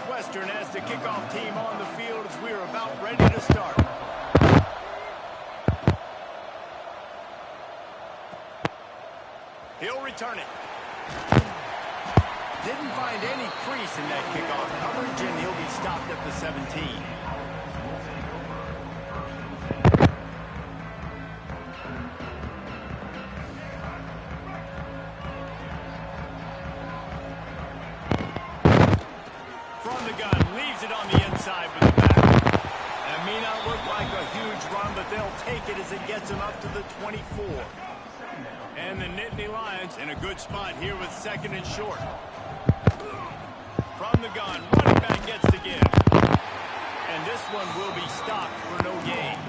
Northwestern has the kickoff team on the field as we are about ready to start. He'll return it. Didn't find any crease in that kickoff coverage, and he'll be stopped at the 17. From the gun, leaves it on the inside with the back. That may not look like a huge run, but they'll take it as it gets them up to the 24. And the Nittany Lions in a good spot here with second and short. From the gun, running back gets to give. And this one will be stopped for no gain.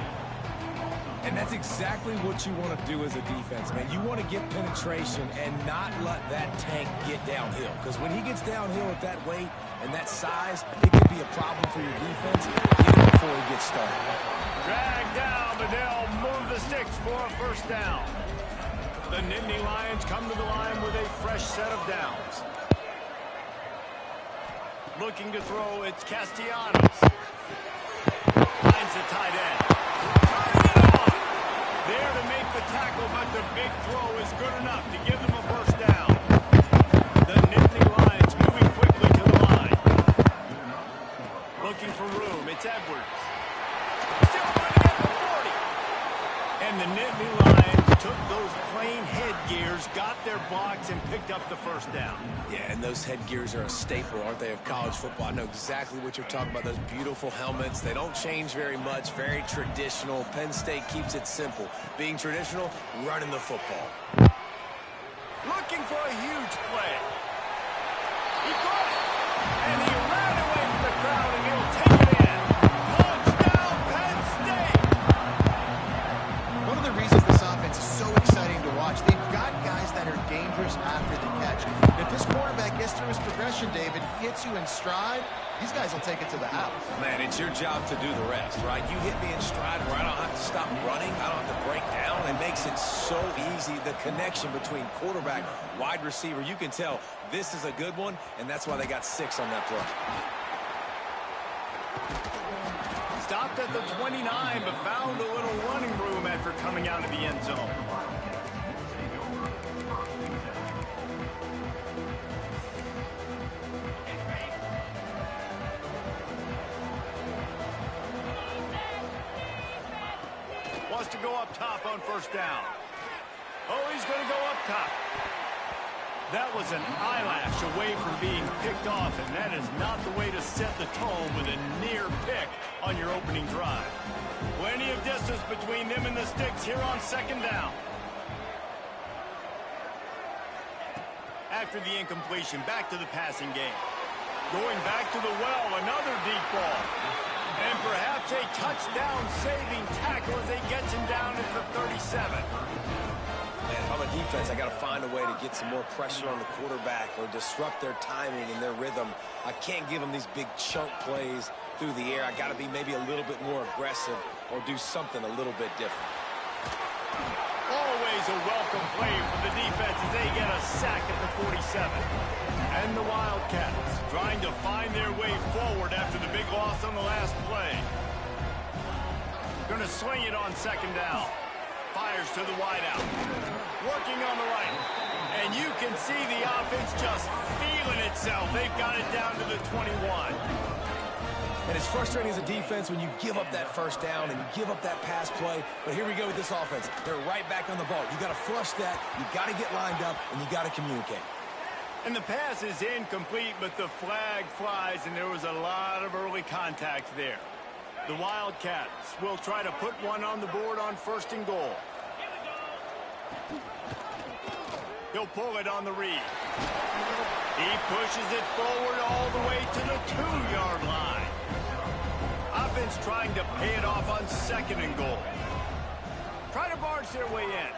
And that's exactly what you want to do as a defense, man. You want to get penetration and not let that tank get downhill. Because when he gets downhill at that weight and that size, it could be a problem for your defense. Get him before he gets started. Dragged down, but they'll move the sticks for a first down. The Nittany Lions come to the line with a fresh set of downs. Looking to throw, it's Castellanos. Finds the tight end. Turning it off. There to make the tackle, but the big throw is good enough to give them a first down. The Nittany Lions moving quickly to the line. Looking for room, it's Edwards. Still running at the 40. And the Nittany Lions took those plain headgears, got their blocks, and picked up the first down. Yeah, and those headgears are a staple, aren't they, of college football? I know exactly what you're talking about, those beautiful helmets. They don't change very much, very traditional. Penn State keeps it simple. Being traditional, running the football. Looking for a huge play. He caught it, and he ran away from the crowd, and he'll take it in. Touchdown, Penn State! One of the reasons this offense is so exciting to watch, they've got guys that are dangerous after the catch. And if this quarterback gets through his progression, David, hits you in stride, these guys will take it to the house. Man, it's your job to do the rest, right? You hit me in stride where I don't have to stop running. I don't have to break down. It makes it so easy. The connection between quarterback, wide receiver, you can tell this is a good one, and that's why they got 6 on that play. Stopped at the 29, but found a little running room after coming out of the end zone. Wants to go up top on first down. Oh, he's going to go up top. That was an eyelash away from being picked off, and that is not the way to set the tone with a near pick on your opening drive. Plenty of distance between them and the sticks here on second down. After the incompletion, back to the passing game. Going back to the well, another deep ball. And perhaps a touchdown-saving tackle as they get him down at the 37. Man, if I'm a defense, I got to find a way to get some more pressure on the quarterback or disrupt their timing and their rhythm. I can't give them these big chunk plays through the air. I got to be maybe a little bit more aggressive or do something a little bit different. Always a welcome play for the defense as they get a sack at the 47. And the Wildcats trying to find their way forward after the big loss on the last play. Going to swing it on second down. Fires to the wideout. Working on the right. And you can see the offense just feeling itself. They've got it down to the 21. And it's frustrating as a defense when you give up that first down and you give up that pass play. But here we go with this offense. They're right back on the ball. You got to flush that. You got to get lined up, and you got to communicate. And the pass is incomplete, but the flag flies, and there was a lot of early contact there. The Wildcats will try to put one on the board on first and goal. He'll pull it on the read. He pushes it forward all the way to the 2-yard line. Offense trying to pay it off on second and goal. Try to barge their way in.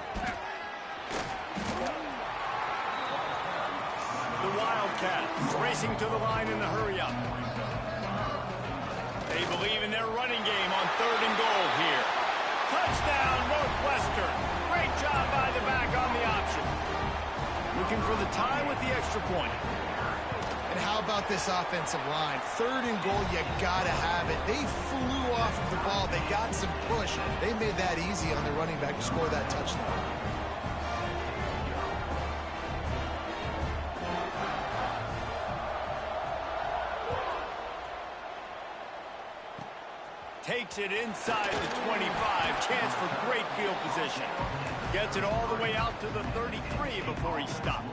The Wildcats racing to the line in the hurry-up. They believe in their running game on third and goal here. Touchdown, Northwestern. Great job by the back on the option. Looking for the tie with the extra point. And how about this offensive line? 3rd and goal, you gotta have it. They flew off of the ball. They got some push. They made that easy on the running back to score that touchdown. Takes it inside the 25. Chance for great field position. Gets it all the way out to the 33 before he stops.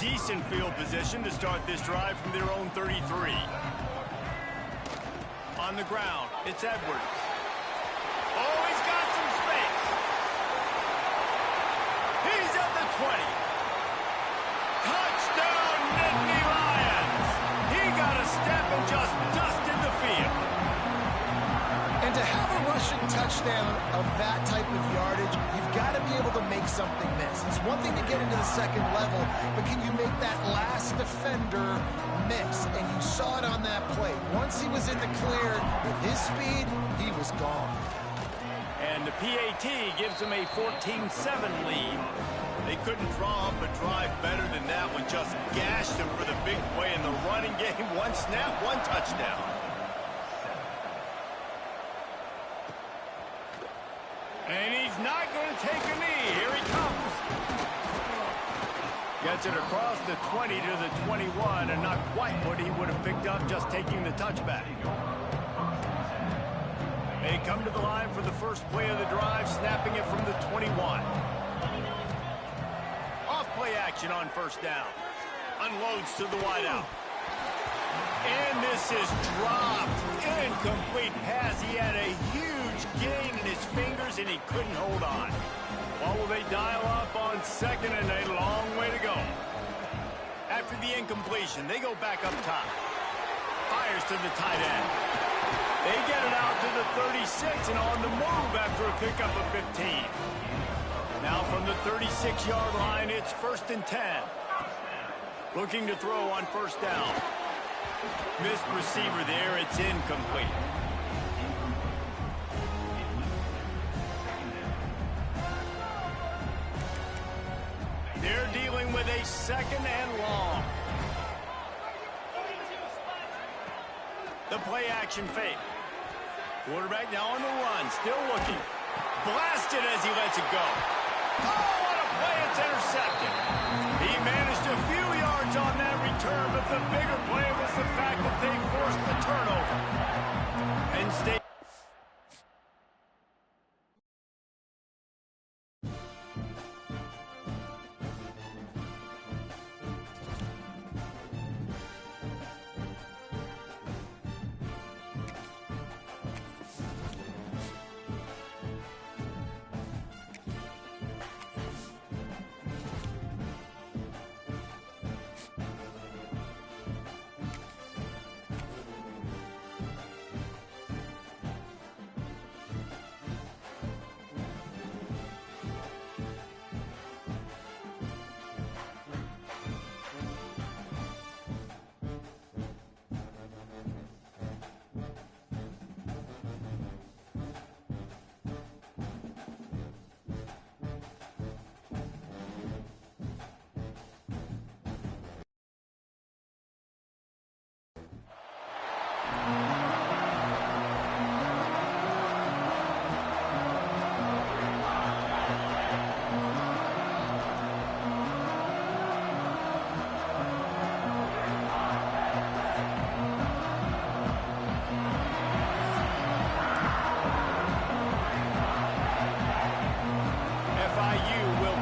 Decent field position to start this drive from their own 33. On the ground, it's Edwards. Oh, he's got some space. He's at the 20. Touchdown, Nittany Lions. He got a step and just dusted the field. And to have a rushing touchdown of that type of yardage, you've got to be able to make something miss. It's one thing to get into the second level, but can you make that last defender miss? And you saw it on that play. Once he was in the clear, with his speed, he was gone. And the PAT gives them a 14-7 lead. They couldn't draw up a drive better than that one. Just gashed them for the big play in the running game. One snap, one touchdown. And he's not going to take a knee. Here he comes. Gets it across the 20 to the 21, and not quite what he would have picked up just taking the touchback. They come to the line for the first play of the drive, snapping it from the 21. Off play action on 1st down. Unloads to the wideout. And this is dropped. Incomplete pass. He had a huge gain in his fingers, and he couldn't hold on. What will they dial up on 2nd, and a long way to go. After the incompletion, they go back up top. Fires to the tight end. They get it out to the 36 and on the move after a pickup of 15. Now from the 36-yard line, it's 1st and 10. Looking to throw on 1st down. Missed receiver there. It's incomplete. They're dealing with a 2nd and long. The play action fake. Quarterback now on the run, still looking. Blasted as he lets it go. Oh, what a play, it's intercepted. He managed a few yards on that return, but the bigger play was the fact that they forced the turnover. Penn State.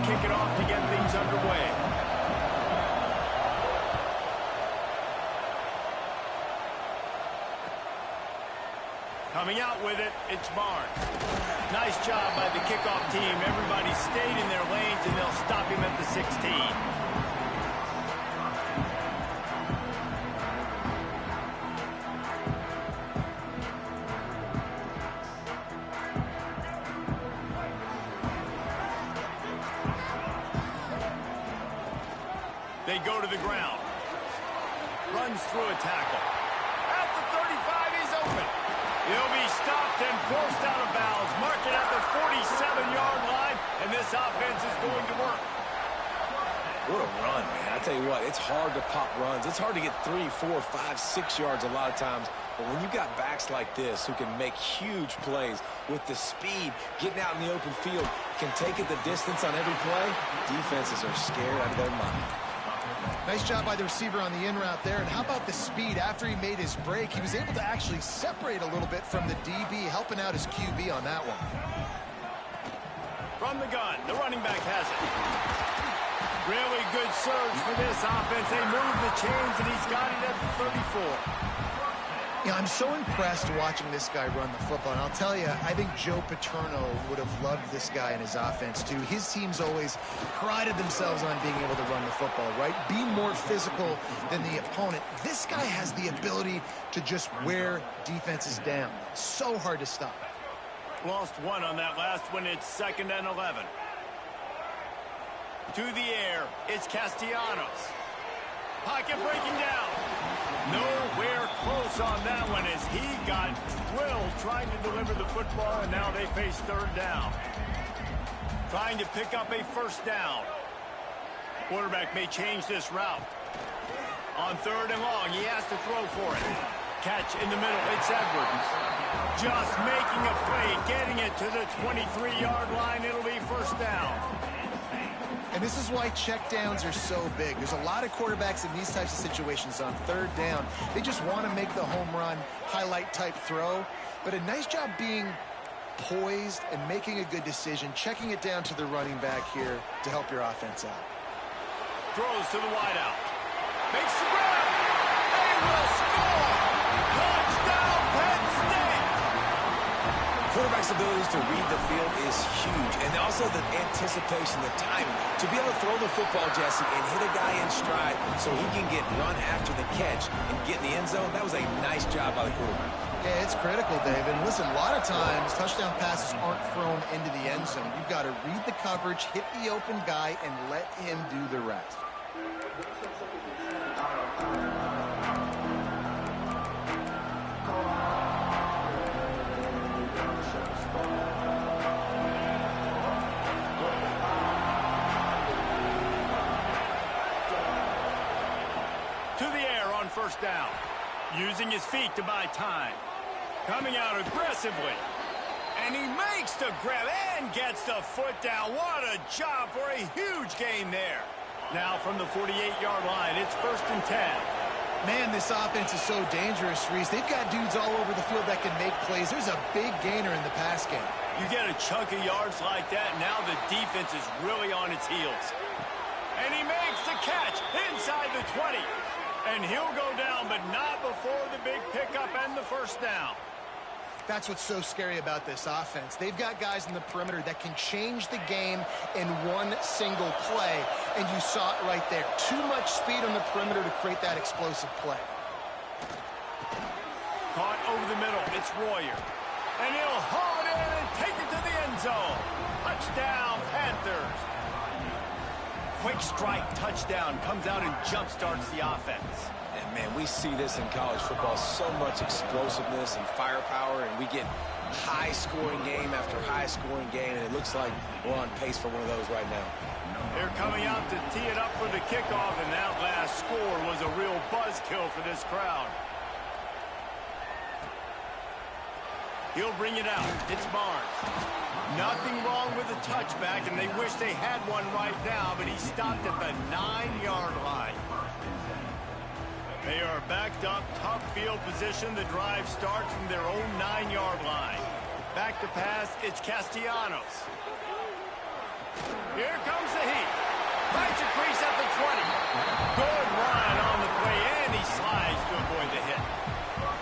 Kick it off to get things underway. Coming out with it, it's Barnes. Nice job by the kickoff team. Everybody stayed in their lanes, and they'll stop him at the 16. They go to the ground. Runs through a tackle. At the 35, he's open. He'll be stopped and forced out of bounds. Mark it at the 47-yard line, and this offense is going to work. What a run, man. I tell you what, it's hard to pop runs. It's hard to get 3, 4, 5, 6 yards a lot of times. But when you've got backs like this who can make huge plays with the speed, getting out in the open field, can take it the distance on every play, defenses are scared out of their mind. Nice job by the receiver on the in route there. And how about the speed after he made his break? He was able to actually separate a little bit from the DB, helping out his QB on that one. From the gun, the running back has it. Really good surge for this offense. They move the chains, and he's got it at the 34. Yeah, I'm so impressed watching this guy run the football. And I'll tell you, I think Joe Paterno would have loved this guy in his offense, too. His teams always prided themselves on being able to run the football, right? Be more physical than the opponent. This guy has the ability to just wear defenses down. So hard to stop. Lost one on that last one. It's 2nd and 11. To the air, it's Castellanos. Pocket breaking down. Nowhere close on that one as he got drilled trying to deliver the football, and now they face 3rd down. Trying to pick up a 1st down. Quarterback may change this route. On 3rd and long, he has to throw for it. Catch in the middle, it's Edwards. Just making a play, getting it to the 23-yard line. It'll be 1st down. And this is why checkdowns are so big. There's a lot of quarterbacks in these types of situations on 3rd down. They just want to make the home run, highlight-type throw. But a nice job being poised and making a good decision, checking it down to the running back here to help your offense out. Throws to the wideout. Makes the grab. They will score. Touchdown, Penn State. Quarterback's abilities to read the field is huge, and also the anticipation, the timing. To be able to throw the football, Jesse, and hit a guy in stride so he can get run after the catch and get in the end zone, that was a nice job by the quarterback. Yeah, it's critical, David. And listen, a lot of times, touchdown passes aren't thrown into the end zone. You've got to read the coverage, hit the open guy, and let him do the rest. To the air on 1st down. Using his feet to buy time. Coming out aggressively. And he makes the grab and gets the foot down. What a job for a huge gain there. Now from the 48-yard line, it's 1st and 10. Man, this offense is so dangerous, Reese. They've got dudes all over the field that can make plays. There's a big gainer in the pass game. You get a chunk of yards like that, now the defense is really on its heels. And he makes the catch inside the 20. And he'll go down, but not before the big pickup and the 1st down. That's what's so scary about this offense. They've got guys in the perimeter that can change the game in one single play, and you saw it right there. Too much speed on the perimeter to create that explosive play. Caught over the middle, it's Royer. And he'll haul it in and take it to the end zone. Touchdown, Panthers. Quick strike touchdown comes out and jump-starts the offense. And, man, we see this in college football, so much explosiveness and firepower, and we get high-scoring game after high-scoring game, and it looks like we're on pace for one of those right now. They're coming out to tee it up for the kickoff, and that last score was a real buzzkill for this crowd. He'll bring it out. It's Barnes. Nothing wrong with the touchback, and they wish they had one right now, but he stopped at the 9-yard line. They are backed up, tough field position. The drive starts from their own 9-yard line. Back to pass, it's Castellanos. Here comes the heat. Finds a crease at the 20. Good run on the play, and he slides to avoid the hit.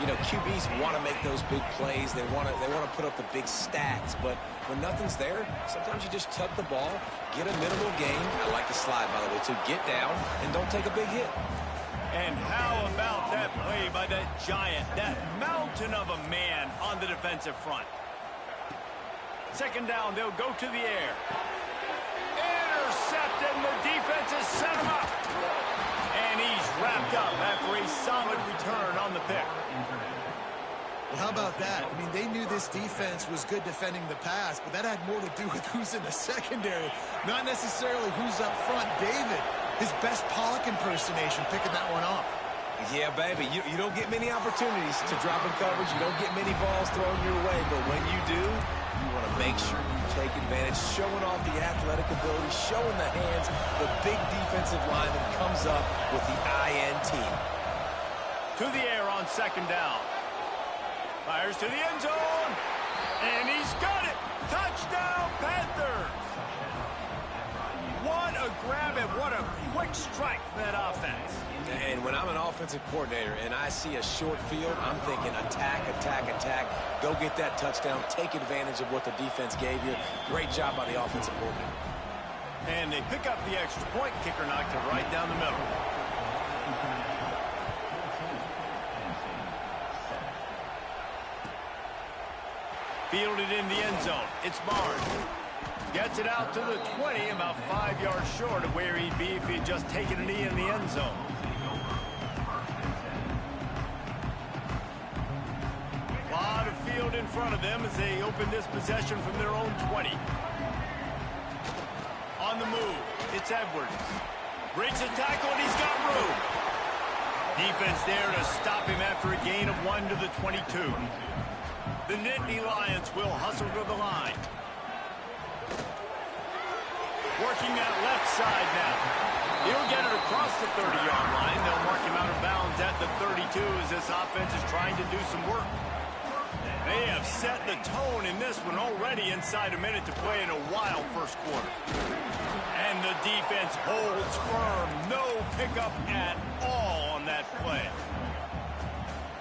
You know, QBs want to make those big plays. They want to put up the big stats. But when nothing's there, sometimes you just tuck the ball, get a minimal gain. I like the slide, by the way, too. Get down and don't take a big hit. And how about that play by that giant, that mountain of a man on the defensive front? 2nd down, they'll go to the air. Intercepted, and the defense has set him up. And he's wrapped up after a solid return on the pick. Well, how about that? I mean, they knew this defense was good defending the pass, but that had more to do with who's in the secondary, not necessarily who's up front. David, his best Pollock impersonation, picking that one off. Yeah, baby, you don't get many opportunities to drop in coverage. You don't get many balls thrown your way, but when you do, you want to make sure you take advantage, showing off the athletic ability, showing the hands. The big defensive lineman comes up with the INT. To the air on second down. Fires to the end zone. And he's got it. Touchdown, Panthers. What a grab and what a quick strike for that offense. And when I'm an offensive coordinator and I see a short field, I'm thinking attack, attack, attack. Go get that touchdown. Take advantage of what the defense gave you. Great job by the offensive coordinator. And they pick up the extra point. Kicker knocked it right down the middle. Fielded in the end zone. It's Barnes. Gets it out to the 20, about 5 yards short of where he'd be if he had just taken a knee in the end zone. A lot of field in front of them as they open this possession from their own 20. On the move, it's Edwards. Breaks a tackle, and he's got room. Defense there to stop him after a gain of 1 to the 22. The Nittany Lions will hustle to the line. Working that left side now. He'll get it across the 30-yard line. They'll mark him out of bounds at the 32 as this offense is trying to do some work. They have set the tone in this one already inside a minute to play in a wild first quarter. And the defense holds firm. No pickup at all on that play.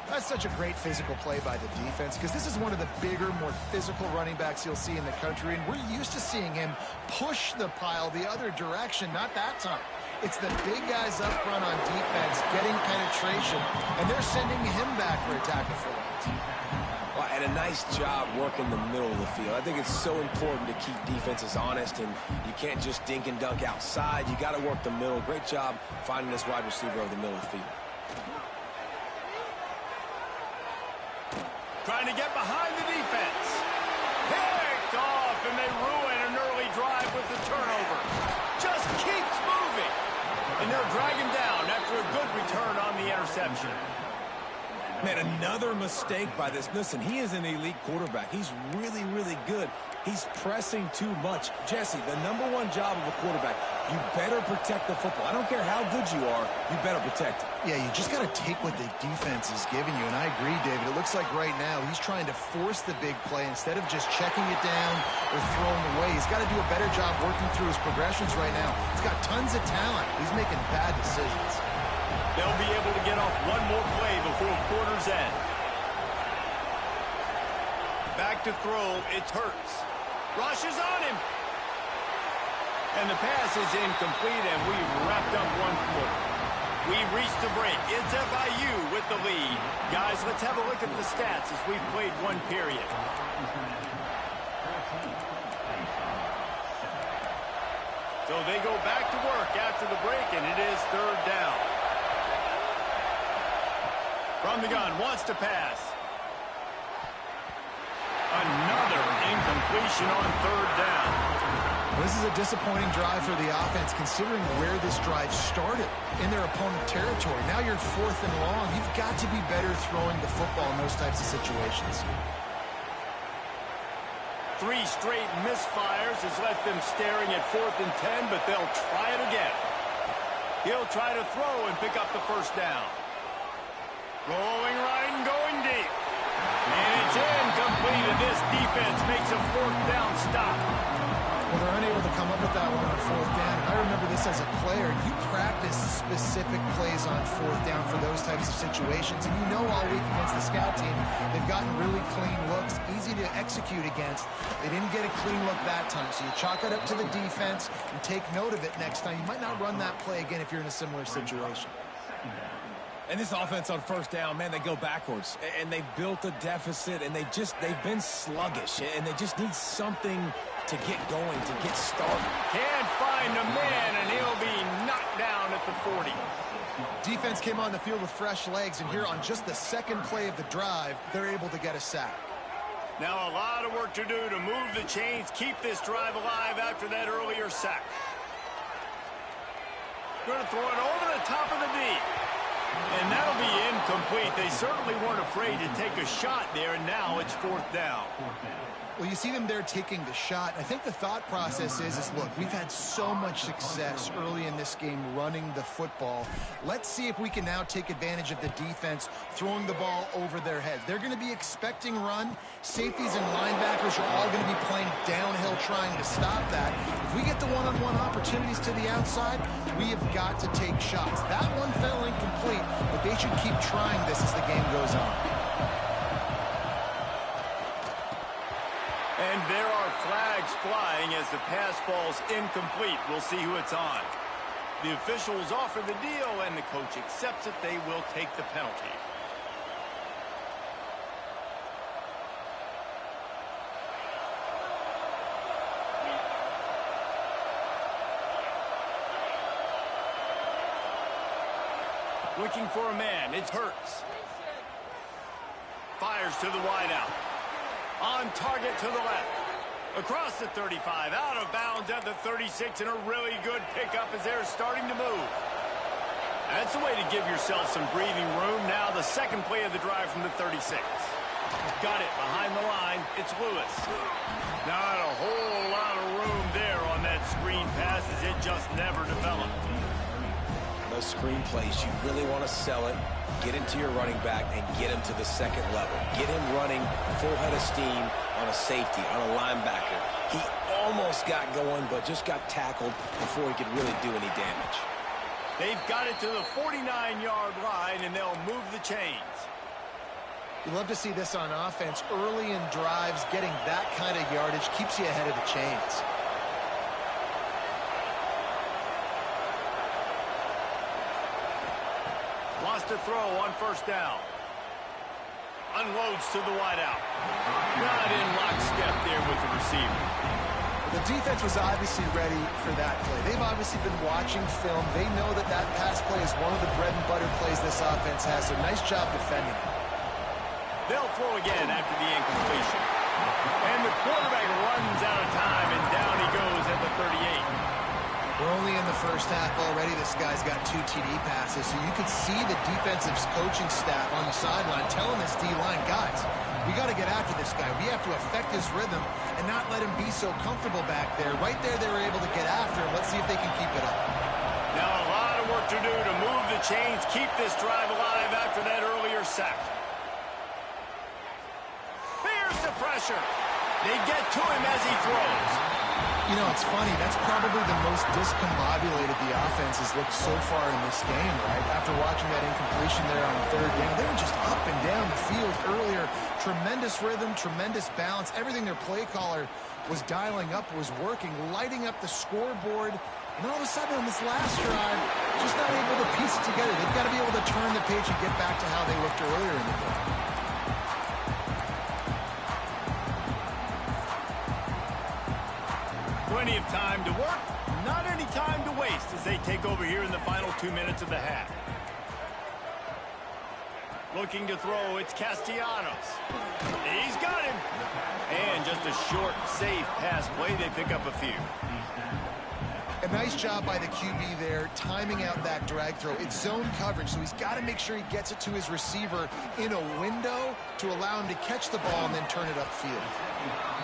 That's such a great physical play by the defense because this is one of the bigger, more physical running backs you'll see in the country, and we're used to seeing him push the pile the other direction. Not that time. It's the big guys up front on defense getting penetration, and they're sending him back for a tackle for loss. Well, and a nice job working the middle of the field. I think it's so important to keep defenses honest, and you can't just dink and dunk outside. You got to work the middle. Great job finding this wide receiver over the middle of the field. Trying to get behind the defense. Picked off, and they ruin an early drive with the turnover. Just keeps moving. And they'll drag him down after a good return on the interception. Man, another mistake by this. Listen, he is an elite quarterback. He's really, really good. He's pressing too much. Jesse, the #1 job of a quarterback, you better protect the football. I don't care how good you are, you better protect it. Yeah, you just got to take what the defense is giving you, and I agree, David. It looks like right now he's trying to force the big play instead of just checking it down or throwing away. He's got to do a better job working through his progressions right now. He's got tons of talent. He's making bad decisions. They'll be able to get off one more play before quarter's end. Back to throw, it's Hurts. Rushes on him. And the pass is incomplete, and we've wrapped up one quarter. We've reached the break. It's FIU with the lead. Guys, let's have a look at the stats as we've played one period. So they go back to work after the break, and it is third down. From the gun, wants to pass. Another incompletion on third down. Well, this is a disappointing drive for the offense considering where this drive started in their opponent territory. Now you're 4th and long. You've got to be better throwing the football in those types of situations. 3 straight misfires has left them staring at 4th and 10, but they'll try it again. He'll try to throw and pick up the first down. Rolling right and going deep. And it's incomplete, and this defense makes a 4th down stop. Well, they're unable to come up with that one on 4th down. And I remember this as a player. You practice specific plays on 4th down for those types of situations. And you know all week against the scout team, they've gotten really clean looks, easy to execute against. They didn't get a clean look that time. So you chalk it up to the defense and take note of it next time. You might not run that play again if you're in a similar situation. And this offense on 1st down, man, they go backwards. And they've built a deficit, and they've been sluggish. And they just need something to get going, to get started. Can't find a man, and he'll be knocked down at the 40. defense came on the field with fresh legs, and here on just the second play of the drive, they're able to get a sack. Now a lot of work to do to move the chains, keep this drive alive after that earlier sack. Going to throw it over the top of the D. And that'll be incomplete. They certainly weren't afraid to take a shot there, and now it's 4th down. Well, you see them there taking the shot. I think the thought process is look, we've had so much success early in this game running the football. Let's see if we can now take advantage of the defense throwing the ball over their heads. They're going to be expecting run. Safeties and linebackers are all going to be playing downhill trying to stop that. If we get the one-on-one opportunities to the outside, we have got to take shots. That one fell incomplete, but they should keep trying this as the game goes on. And there are flags flying as the pass falls incomplete. We'll see who it's on. The officials offer the deal, and the coach accepts it. They will take the penalty. Looking for a man. It's Hurts. Fires to the wideout. On target to the left. Across the 35. Out of bounds at the 36. And a really good pickup as they're starting to move. That's a way to give yourself some breathing room. Now the second play of the drive from the 36. Got it behind the line. It's Lewis. Not a whole lot of room there on that screen pass as it just never developed. Those screen plays, you really want to sell it, get into your running back, and get him to the second level. Get him running full head of steam on a safety, on a linebacker. He almost got going, but just got tackled before he could really do any damage. They've got it to the 49-yard line, and they'll move the chains. You love to see this on offense. Early in drives, getting that kind of yardage keeps you ahead of the chains. Lost a throw on 1st down. Unloads to the wideout. Not in lockstep there with the receiver. The defense was obviously ready for that play. They've obviously been watching film. They know that that pass play is one of the bread and butter plays this offense has, so nice job defending. They'll throw again after the incompletion. And the quarterback runs out of time, and down he goes at the 38. We're only in the first half already. This guy's got 2 TD passes, so you could see the defensive coaching staff on the sideline telling this D-line, guys, we got to get after this guy. We have to affect his rhythm and not let him be so comfortable back there. Right there, they were able to get after him. Let's see if they can keep it up. Now a lot of work to do to move the chains, keep this drive alive after that earlier sack. Here's the pressure. They get to him as he throws. You know, it's funny. That's probably the most discombobulated the offense has looked so far in this game, right? After watching that incompletion there on 3rd down, they were just up and down the field earlier. Tremendous rhythm, tremendous balance. Everything their play caller was dialing up was working, lighting up the scoreboard. And all of a sudden on this last drive, just not able to piece it together. They've got to be able to turn the page and get back to how they looked earlier in the game. Plenty of time to work, not any time to waste as they take over here in the final 2 minutes of the half. Looking to throw, it's Castellanos. He's got him. And just a short, safe pass play. They pick up a few. A nice job by the QB there, timing out that drag throw. It's zone coverage, so he's got to make sure he gets it to his receiver in a window to allow him to catch the ball and then turn it upfield.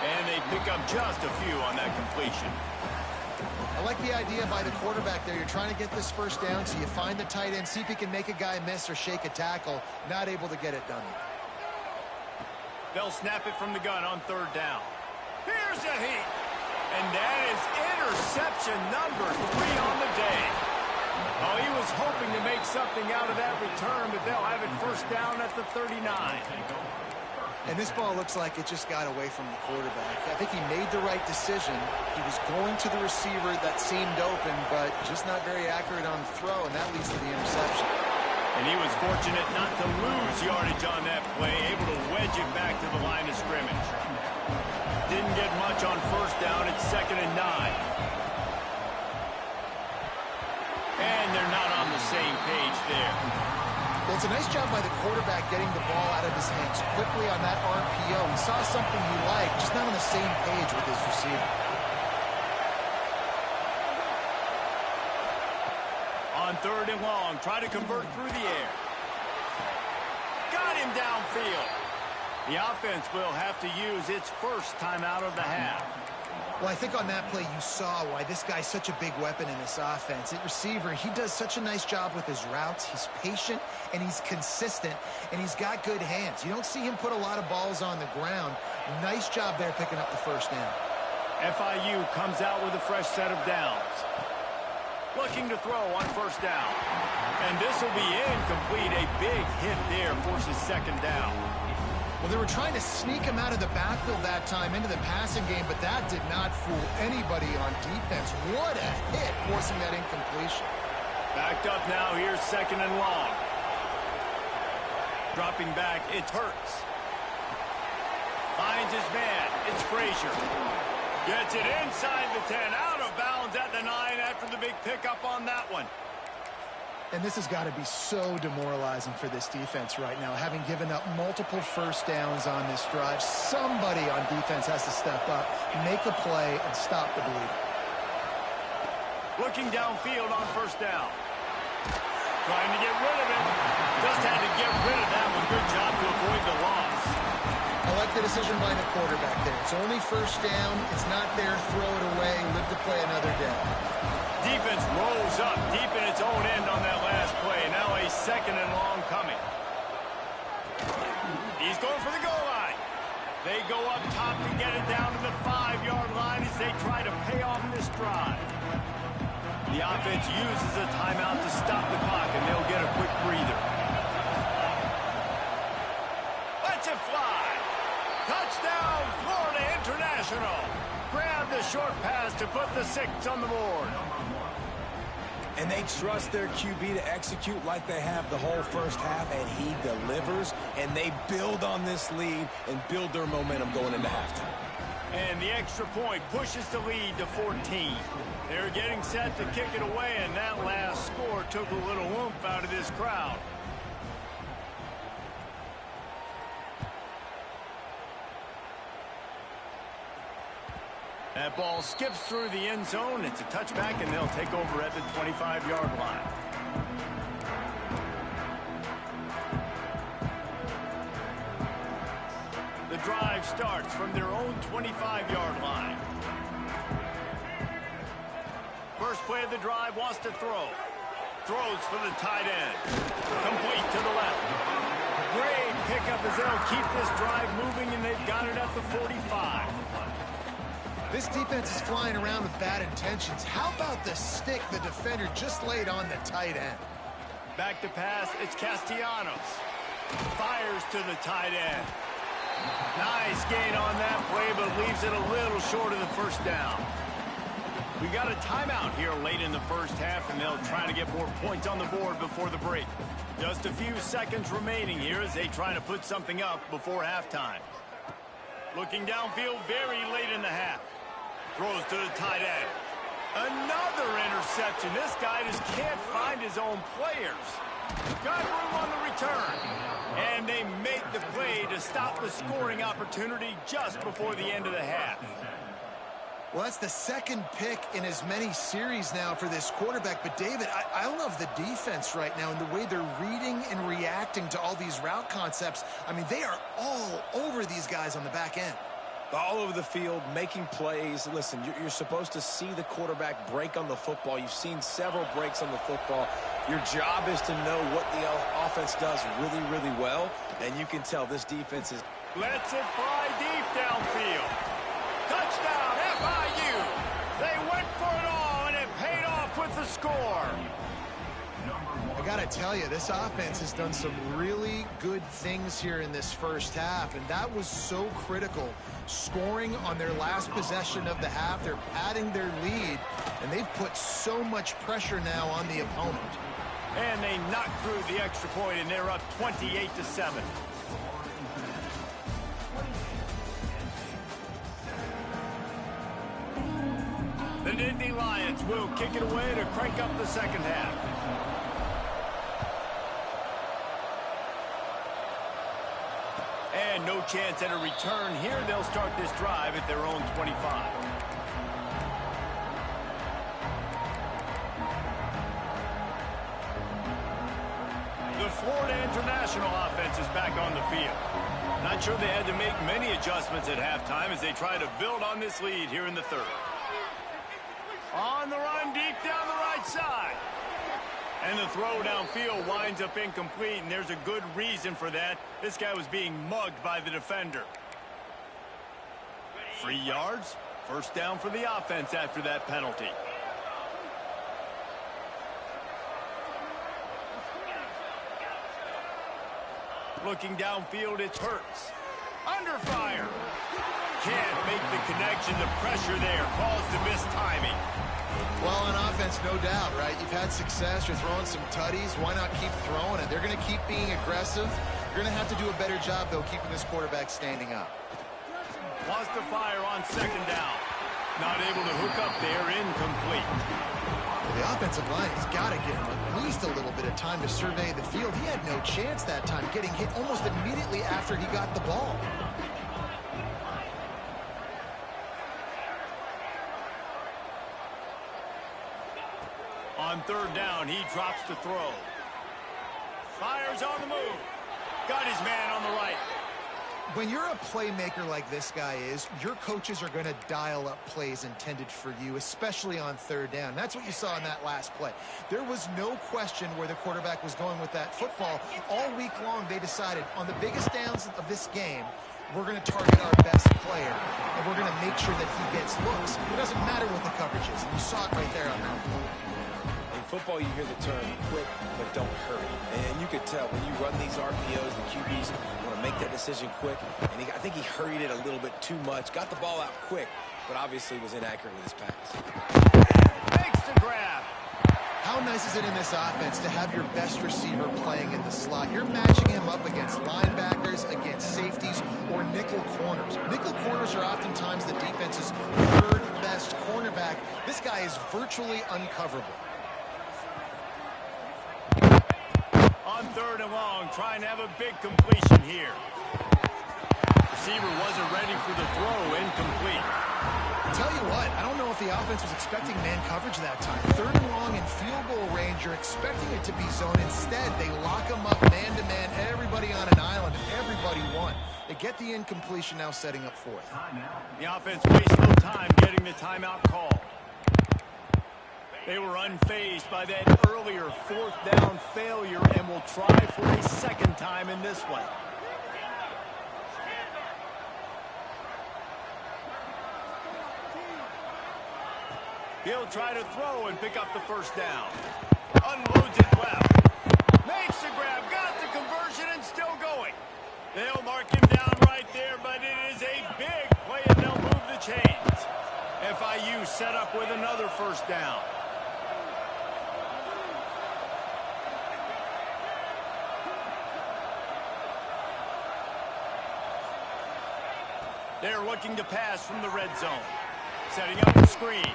And they pick up just a few on that completion. I like the idea by the quarterback there. You're trying to get this first down, so you find the tight end, see if he can make a guy miss or shake a tackle. Not able to get it done. They'll snap it from the gun on 3rd down. Here's a heat. And that is interception number 3 on the day. Oh, he was hoping to make something out of that return, but they'll have it 1st down at the 39. And this ball looks like it just got away from the quarterback. I think he made the right decision. He was going to the receiver that seemed open, but just not very accurate on the throw, and that leads to the interception. And he was fortunate not to lose yardage on that play, able to wedge it back to the line of scrimmage. Didn't get much on 1st down. It's 2nd and 9. And they're not on the same page there. Well, it's a nice job by the quarterback getting the ball out of his hands quickly on that RPO. He saw something he liked, just not on the same page with his receiver. On 3rd and long, try to convert through the air. Got him downfield. The offense will have to use its first timeout of the half. Well, I think on that play you saw why this guy's such a big weapon in this offense. At receiver, he does such a nice job with his routes. He's patient, and he's consistent, and he's got good hands. You don't see him put a lot of balls on the ground. Nice job there picking up the first down. FIU comes out with a fresh set of downs. Looking to throw on 1st down. And this will be incomplete. A big hit there forces 2nd down. Well, they were trying to sneak him out of the backfield that time into the passing game, but that did not fool anybody on defense. What a hit, forcing that incompletion. Backed up now, here's 2nd and long. Dropping back, it's Hurts. Finds his man, it's Frazier. Gets it inside the 10, out of bounds at the 9 after the big pickup on that one. And this has got to be so demoralizing for this defense right now, having given up multiple first downs on this drive. Somebody on defense has to step up, make a play, and stop the bleeding. Looking downfield on 1st down. Trying to get rid of it. Just had to get rid of that one. Good job to avoid the loss. I like the decision by the quarterback there. It's only 1st down. It's not there. Throw it away. Live to play another day. Defense rolls up deep in its own end on that last play. Now a 2nd and long coming. He's going for the goal line. They go up top to get it down to the 5-yard line as they try to pay off this drive. The offense uses a timeout to stop the clock, and they'll get a quick breather. Let's it fly. Touchdown, Florida International. Grab the short pass to put the 6 on the board. And they trust their QB to execute like they have the whole first half, and he delivers, and they build on this lead and build their momentum going into halftime. And the extra point pushes the lead to 14. They're getting set to kick it away, and that last score took a little oomph out of this crowd. That ball skips through the end zone. It's a touchback, and they'll take over at the 25-yard line. The drive starts from their own 25-yard line. First play of the drive, wants to throw. Throws for the tight end. Complete to the left. Great pickup as they'll keep this drive moving, and they've got it at the 45. This defense is flying around with bad intentions. How about the stick the defender just laid on the tight end? Back to pass, it's Castellanos. Fires to the tight end. Nice gain on that play, but leaves it a little short of the 1st down. We got a timeout here late in the first half, and they'll try to get more points on the board before the break. Just a few seconds remaining here as they try to put something up before halftime. Looking downfield very late in the half. Throws to the tight end. Another interception. This guy just can't find his own players. Got room on the return. And they make the play to stop the scoring opportunity just before the end of the half. Well, that's the 2nd pick in as many series now for this quarterback. But, David, I love the defense right now and the way they're reading and reacting to all these route concepts. I mean, they are all over these guys on the back end. All over the field, making plays. Listen, you're supposed to see the quarterback break on the football. You've seen several breaks on the football. Your job is to know what the offense does really, really well, and you can tell this defense is... Lets it fly deep downfield. Touchdown, FIU. They went for it all, and it paid off with the score. I got to tell you, this offense has done some really good things here in this first half, and that was so critical. Scoring on their last possession of the half, they're padding their lead, and they've put so much pressure now on the opponent. And they knocked through the extra point, and they're up 28-7. The Nittany Lions will kick it away to crank up the second half. And no chance at a return here. They'll start this drive at their own 25. The Florida International offense is back on the field. Not sure they had to make many adjustments at halftime as they try to build on this lead here in the third. On the run, deep down the right side. And the throw downfield winds up incomplete, and there's a good reason for that. This guy was being mugged by the defender. 3 yards, first down for the offense after that penalty. Looking downfield, it's Hurts. Under fire. Can't make the connection. The pressure there caused the missed timing. Well, on offense, no doubt, right? You've had success. You're throwing some tutties. Why not keep throwing it? They're going to keep being aggressive. You're going to have to do a better job, though, keeping this quarterback standing up. Wants to fire on second down. Not able to hook up there, incomplete. The offensive line has got to give him at least a little bit of time to survey the field. He had no chance that time, getting hit almost immediately after he got the ball. On third down, he drops to throw. Fires on the move. Got his man on the right. When you're a playmaker like this guy is, your coaches are going to dial up plays intended for you, especially on third down. That's what you saw in that last play. There was no question where the quarterback was going with that football. All week long, they decided on the biggest downs of this game, we're going to target our best player, and we're going to make sure that he gets looks. It doesn't matter what the coverage is, and you saw it right there on that play. In football, you hear the term quick, but don't hurry. And you could tell when you run these RPOs, the QBs want to make that decision quick. And I think he hurried it a little bit too much. Got the ball out quick, but obviously was inaccurate with his pass. Makes the grab. How nice is it in this offense to have your best receiver playing in the slot? You're matching him up against linebackers, against safeties, or nickel corners. Nickel corners are oftentimes the defense's third best cornerback. This guy is virtually uncoverable. On third and long, trying to have a big completion here. Receiver wasn't ready for the throw, incomplete. Tell you what, I don't know if the offense was expecting man coverage that time. Third and long in field goal range, you're expecting it to be zone. Instead, they lock him up man-to-man, everybody on an island, and everybody won. They get the incompletion, now setting up fourth. The offense wastes no time getting the timeout call. They were unfazed by that earlier fourth down failure and will try for a second time in this one. He'll try to throw and pick up the first down. Unloads it left. Makes the grab, got the conversion, and still going. They'll mark him down right there, but it is a big play, and they'll move the chains. FIU set up with another first down. They're looking to pass from the red zone. Setting up the screen.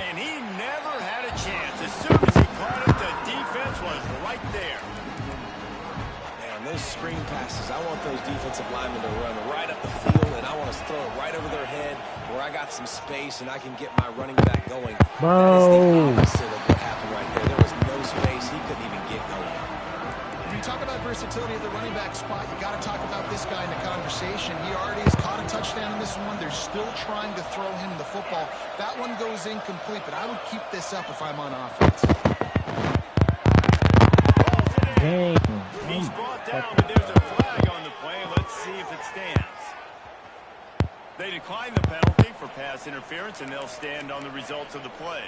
And he never had a chance. As soon as he caught it, the defense was right there. Man, those screen passes, I want those defensive linemen to run right up the field, and I want to throw it right over their head where I got some space and I can get my running back going. That is the opposite of what happened right there. There was no space. He couldn't even get going. When you talk about versatility at the running back spot, you got to talk about this guy in the conversation. He already has caught a touchdown in this one. They're still trying to throw him the football. That one goes incomplete, but I would keep this up if I'm on offense. He's brought down, but there's a flag on the play. Let's see if it stands. They decline the penalty for pass interference, and they'll stand on the results of the play.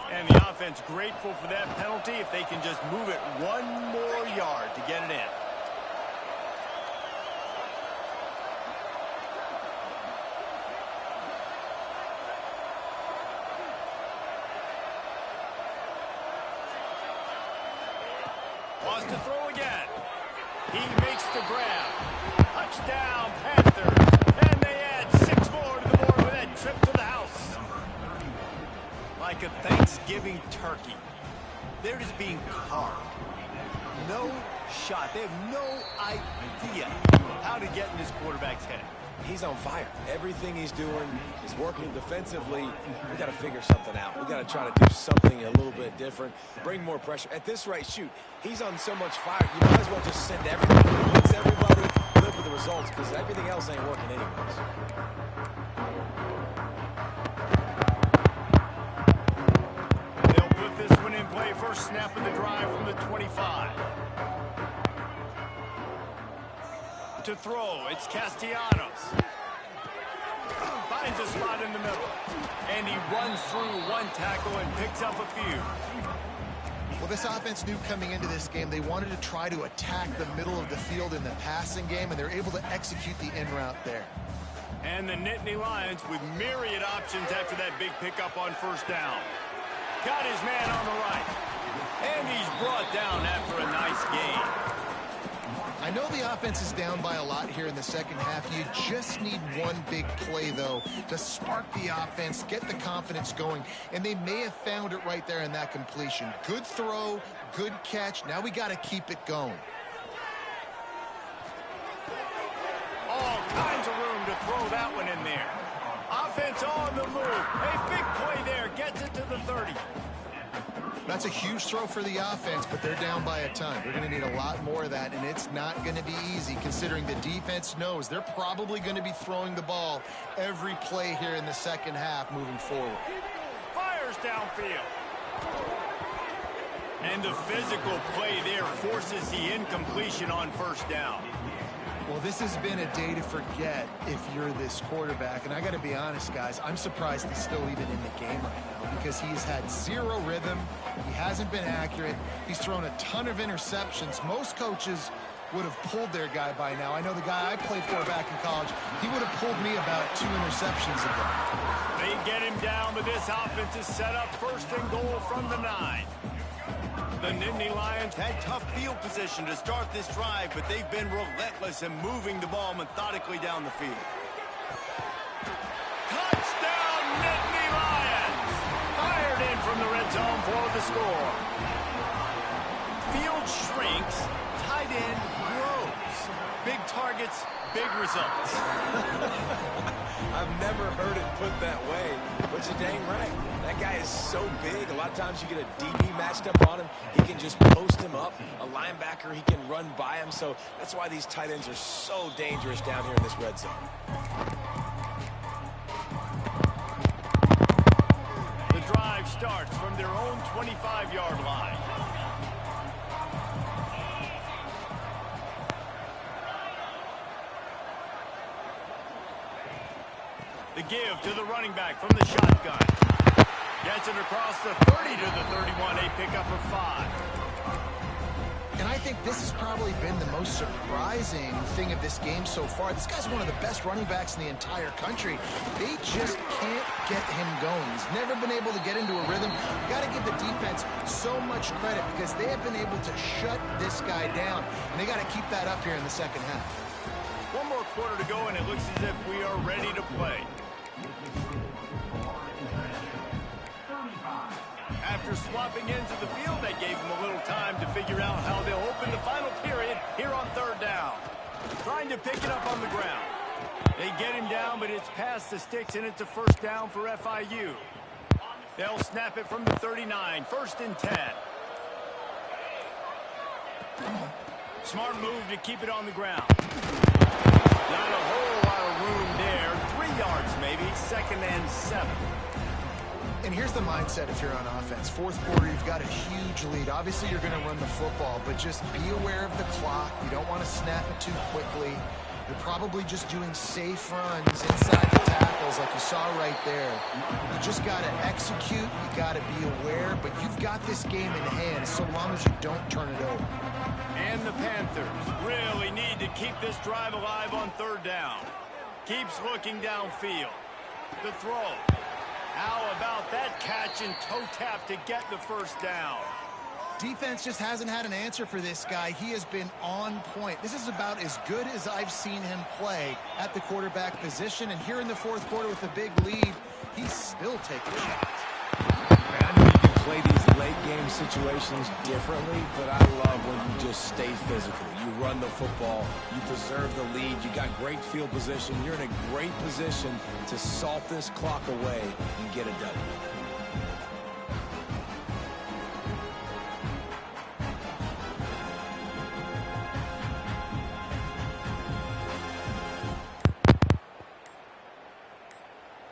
And the offense grateful for that penalty if they can just move it one more yard to get it in. Wants to throw again. He makes the grab. Touchdown, Panthers. And they add 6 more to the board with that trip to the house. Like a Thanksgiving turkey. They're just being carved. No shot. They have no idea how to get in this quarterback's head. He's on fire. Everything he's doing is working defensively. We got to figure something out. We got to try to do something a little bit different, bring more pressure. At this rate, shoot, he's on so much fire, you might as well just send everybody. Blitz everybody, live with the results, because everything else ain't working anyways. They'll put this one in play. First snap of the drive from the 25. To throw, it's Castellanos. Finds a spot in the middle. And he runs through one tackle and picks up a few. Well, this offense knew coming into this game they wanted to try to attack the middle of the field in the passing game, and they're able to execute the in route there. And the Nittany Lions with myriad options after that big pickup on first down. Got his man on the right. And he's brought down after a nice gain. I know the offense is down by a lot here in the second half. You just need one big play, though, to spark the offense, get the confidence going, and they may have found it right there in that completion. Good throw, good catch. Now we got to keep it going. All kinds of room to throw that one in there. Offense on the move. A big play there. Gets it to the 30. That's a huge throw for the offense, but they're down by a ton. They're going to need a lot more of that, and it's not going to be easy considering the defense knows they're probably going to be throwing the ball every play here in the second half moving forward. Fires downfield. And the physical play there forces the incompletion on first down. Well, this has been a day to forget if you're this quarterback. And I got to be honest, guys, I'm surprised he's still even in the game right now because he's had zero rhythm. He hasn't been accurate. He's thrown a ton of interceptions. Most coaches would have pulled their guy by now. I know the guy I played for back in college, he would have pulled me about 2 interceptions ago. They get him down, but this offense is set up first and goal from the 9. The Nittany Lions had tough field position to start this drive, but they've been relentless in moving the ball methodically down the field. Touchdown, Nittany Lions! Fired in from the red zone for the score. Field shrinks, tight end grows. Big targets, big results. I've never heard it put that way, but you're dang right. That guy is so big. A lot of times you get a DB matched up on him. He can just post him up. A linebacker, he can run by him. So that's why these tight ends are so dangerous down here in this red zone. The drive starts from their own 25-yard line. The give to the running back from the shotgun. Gets it across the 30 to the 31. A pickup of 5. And I think this has probably been the most surprising thing of this game so far. This guy's one of the best running backs in the entire country. They just can't get him going. He's never been able to get into a rhythm. You got to give the defense so much credit because they have been able to shut this guy down. And they got to keep that up here in the second half. One more quarter to go, and it looks as if we are ready to play. After swapping into the field, that gave them a little time to figure out how they'll open the final period here on third down. Trying to pick it up on the ground. They get him down, but it's past the sticks, and it's a first down for FIU. They'll snap it from the 39, 1st and 10. Smart move to keep it on the ground. Not a whole lot of room there. 3 yards maybe, 2nd and 7. And here's the mindset if you're on offense. Fourth quarter, you've got a huge lead. Obviously, you're going to run the football, but just be aware of the clock. You don't want to snap it too quickly. You're probably just doing safe runs inside the tackles like you saw right there. You just got to execute. You got to be aware, but you've got this game in hand so long as you don't turn it over. And the Panthers really need to keep this drive alive on third down. Keeps looking downfield. The throw. How about that catch and toe tap to get the first down? Defense just hasn't had an answer for this guy. He has been on point. This is about as good as I've seen him play at the quarterback position. And here in the fourth quarter with a big lead, he's still taking shots. Man, I know you can play these late game situations differently, but I love when you just stay physical. You run the football, you preserve the lead, you got great field position, you're in a great position to salt this clock away and get a W.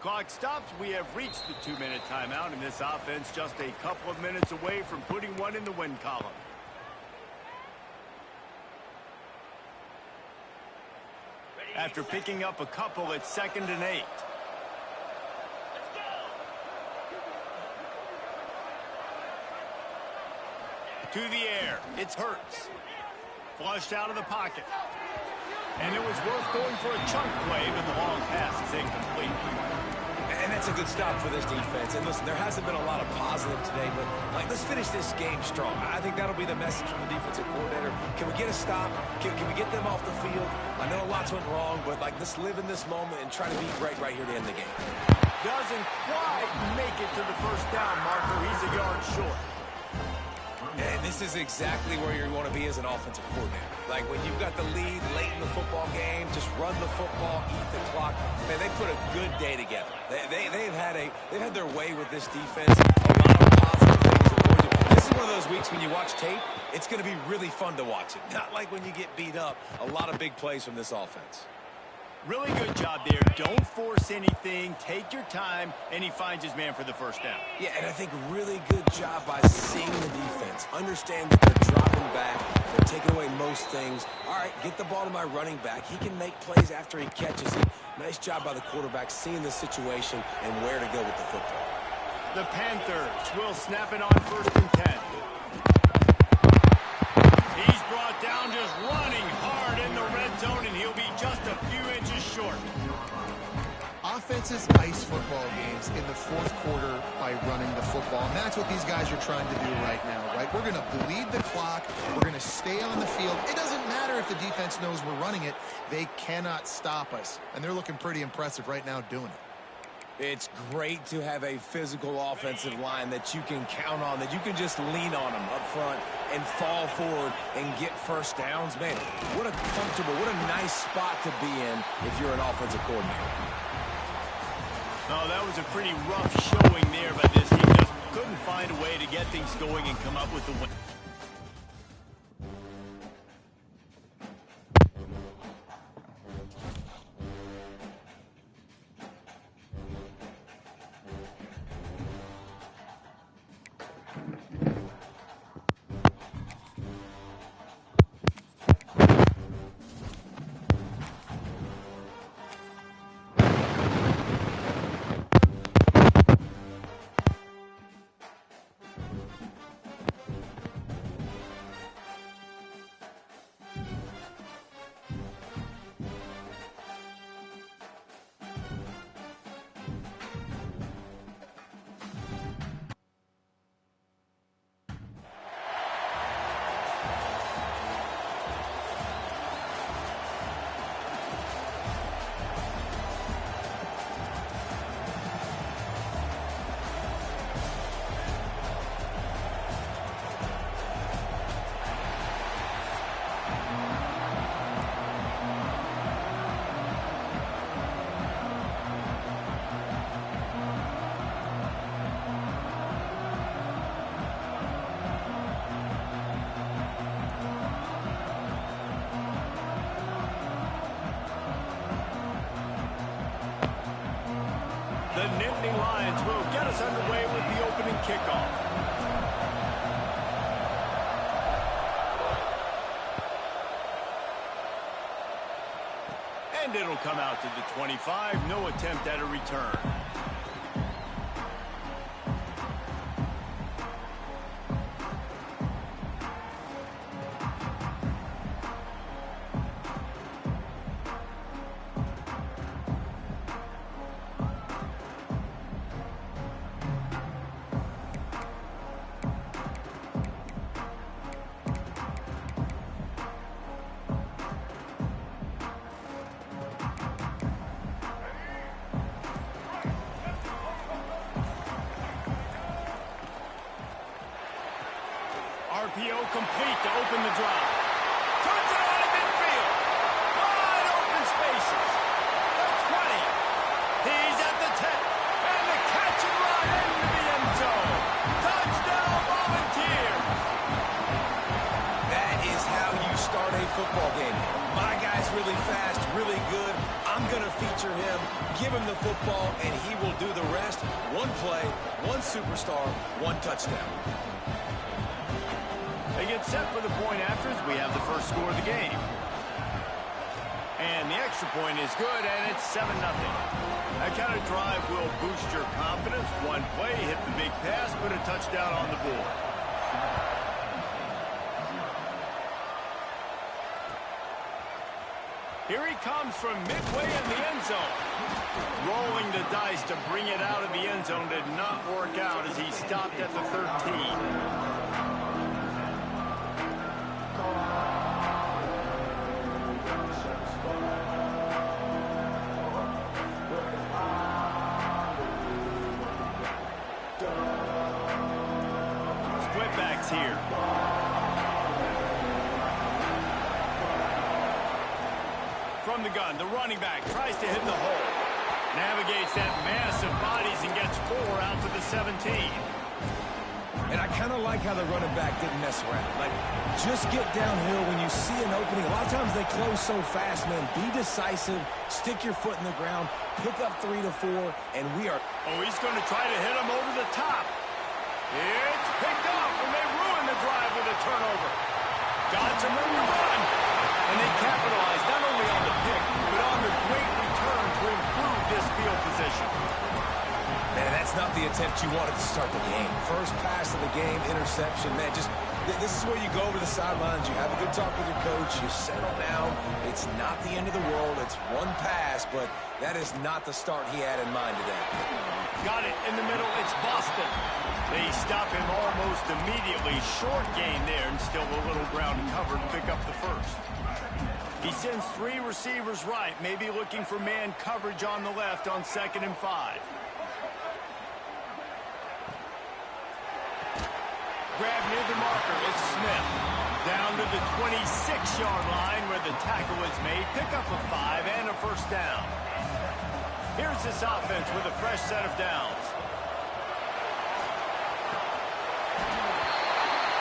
Clock stops. We have reached the 2-minute timeout, and this offense just a couple of minutes away from putting one in the win column. After picking up a couple, it's 2nd and 8. To the air. It's Hurts. Flushed out of the pocket. And it was worth going for a chunk play, but the long pass is incomplete. And that's a good stop for this defense. And listen, there hasn't been a lot of positive today, but let's finish this game strong. I think that'll be the message from the defensive coordinator. Can we get a stop? Can we get them off the field? I know lots went wrong, but let's live in this moment and try to be great right here to end the game. Doesn't quite make it to the first down marker. He's a yard short. And this is exactly where you want to be as an offensive coordinator. Like when you've got the lead late in the football game, just run the football, eat the clock. Man, they put a good day together. They've had their way with this defense. A lot of positive things. This is one of those weeks when you watch tape, it's going to be really fun to watch it. Not like when you get beat up. A lot of big plays from this offense. Really good job there. Don't force anything. Take your time, and he finds his man for the first down. Yeah, and I think really good job by seeing the defense. Understand that they're dropping back. They're taking away most things. All right, get the ball to my running back. He can make plays after he catches it. Nice job by the quarterback seeing the situation and where to go with the football. The Panthers will snap it on 1st and 10. He's brought down just running hard in the red zone, and he'll be just a few inches short. Offenses ice football games in the 4th quarter by running the football, and that's what these guys are trying to do right now, right? We're going to bleed the clock. We're going to stay on the field. It doesn't matter if the defense knows we're running it. They cannot stop us, and they're looking pretty impressive right now doing it. It's great to have a physical offensive line that you can count on, that you can just lean on them up front and fall forward and get first downs. Man, what a comfortable, what a nice spot to be in if you're an offensive coordinator. Oh, that was a pretty rough showing there, but this team just couldn't find a way to get things going and come up with the win. The Nittany Lions will get us underway with the opening kickoff. And it'll come out to the 25. No attempt at a return. RPO complete to open the drive. Turns it on at midfield. Wide open spaces. The 20. He's at the 10. And the catch and run into the end zone. Touchdown, Volunteers. That is how you start a football game. My guy's really fast, really good. I'm going to feature him, give him the football, and he will do the rest. One play, one superstar, one touchdown. They get set for the point after as we have the first score of the game. And the extra point is good, and it's 7-0. That kind of drive will boost your confidence. One play, hit the big pass, put a touchdown on the board. Here he comes from midway in the end zone. Rolling the dice to bring it out of the end zone did not work out as he stopped at the 13. Here. From the gun, the running back tries to hit the hole. Navigates that massive bodies and gets 4 out to the 17. And I kind of like how the running back didn't mess around. Like, just get downhill when you see an opening. A lot of times they close so fast, man. Be decisive, stick your foot in the ground, pick up 3 to 4, and we are... Oh, he's going to try to hit him over the top. It's picked off, and they ruin the drive with a turnover. Got some room to run. And they capitalize not only on the pick, but on the great return to improve this field position. Man, that's not the attempt you wanted to start the game. First pass of the game, interception. Man, just this is where you go over the sidelines. You have a good talk with your coach. You settle down. It's not the end of the world. It's one pass, but that is not the start he had in mind today. Got it in the middle. It's Boston. They stop him almost immediately. Short gain there, and still a little ground covered to pick up the first. He sends 3 receivers right, maybe looking for man coverage on the left on 2nd and 5. Grab near the marker. It's Smith. Down to the 26-yard line where the tackle is made. Pick up a 5 and a first down. Here's this offense with a fresh set of downs.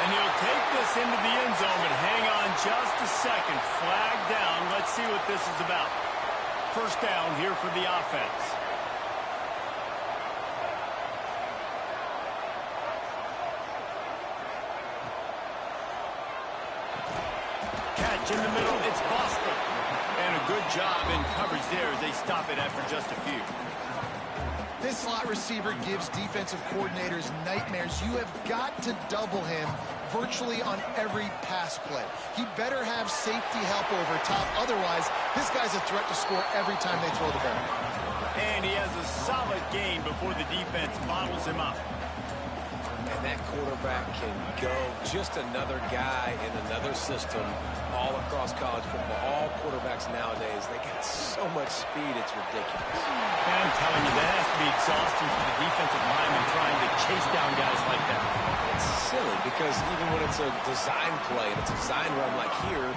And he'll take this into the end zone, but hang on just a second. Flag down. Let's see what this is about. First down here for the offense. Catch in the middle. It's Boston. And a good job in coverage there as they stop it after just a few. This slot receiver gives defensive coordinators nightmares. You have got to double him virtually on every pass play. He better have safety help over top. Otherwise, this guy's a threat to score every time they throw the ball. And he has a solid gain before the defense bottles him up. And that quarterback can go. Just another guy in another system all across college football. All quarterbacks nowadays, they got so much speed, it's ridiculous. And I'm telling you, that has to be exhausting for the defensive lineman trying to chase down guys like that. It's silly because even when it's a design play and it's a design run like here,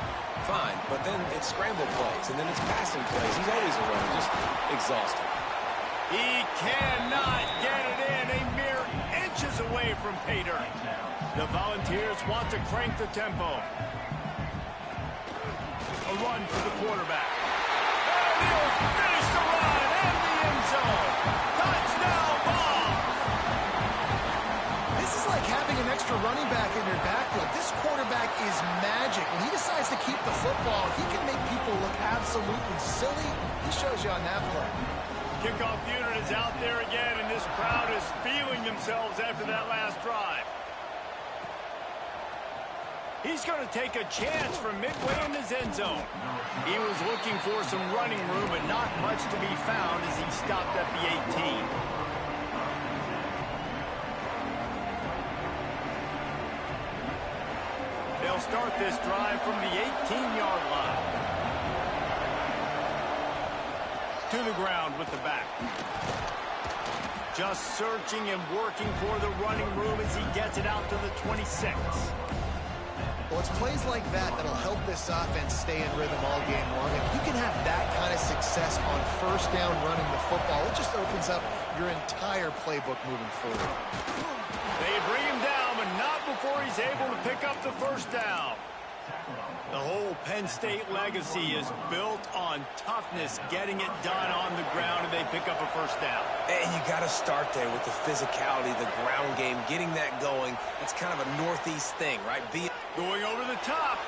fine. But then it's scramble plays and then it's passing plays. He's always a runner, just exhausting. He cannot get it in. A mere inches away from pay dirt. The Volunteers want to crank the tempo. A run for the quarterback. And he'll finish the run in the end zone. Touchdown ball. This is like having an extra running back in your backfield. This quarterback is magic. When he decides to keep the football, he can make people look absolutely silly. He shows you on that play. Kickoff unit is out there again, and this crowd is feeling themselves after that last drive. He's going to take a chance from midway in his end zone. He was looking for some running room, but not much to be found as he stopped at the 18. They'll start this drive from the 18-yard line. To the ground with the back. Just searching and working for the running room as he gets it out to the 26. Well, it's plays like that that'll help this offense stay in rhythm all game long. If you can have that kind of success on first down running the football, it just opens up your entire playbook moving forward. They bring him down, but not before he's able to pick up the first down. The whole Penn State legacy is built on toughness, getting it done on the ground, and they pick up a first down. And you got to start there with the physicality, the ground game, getting that going. It's kind of a Northeast thing, right? Going over the top.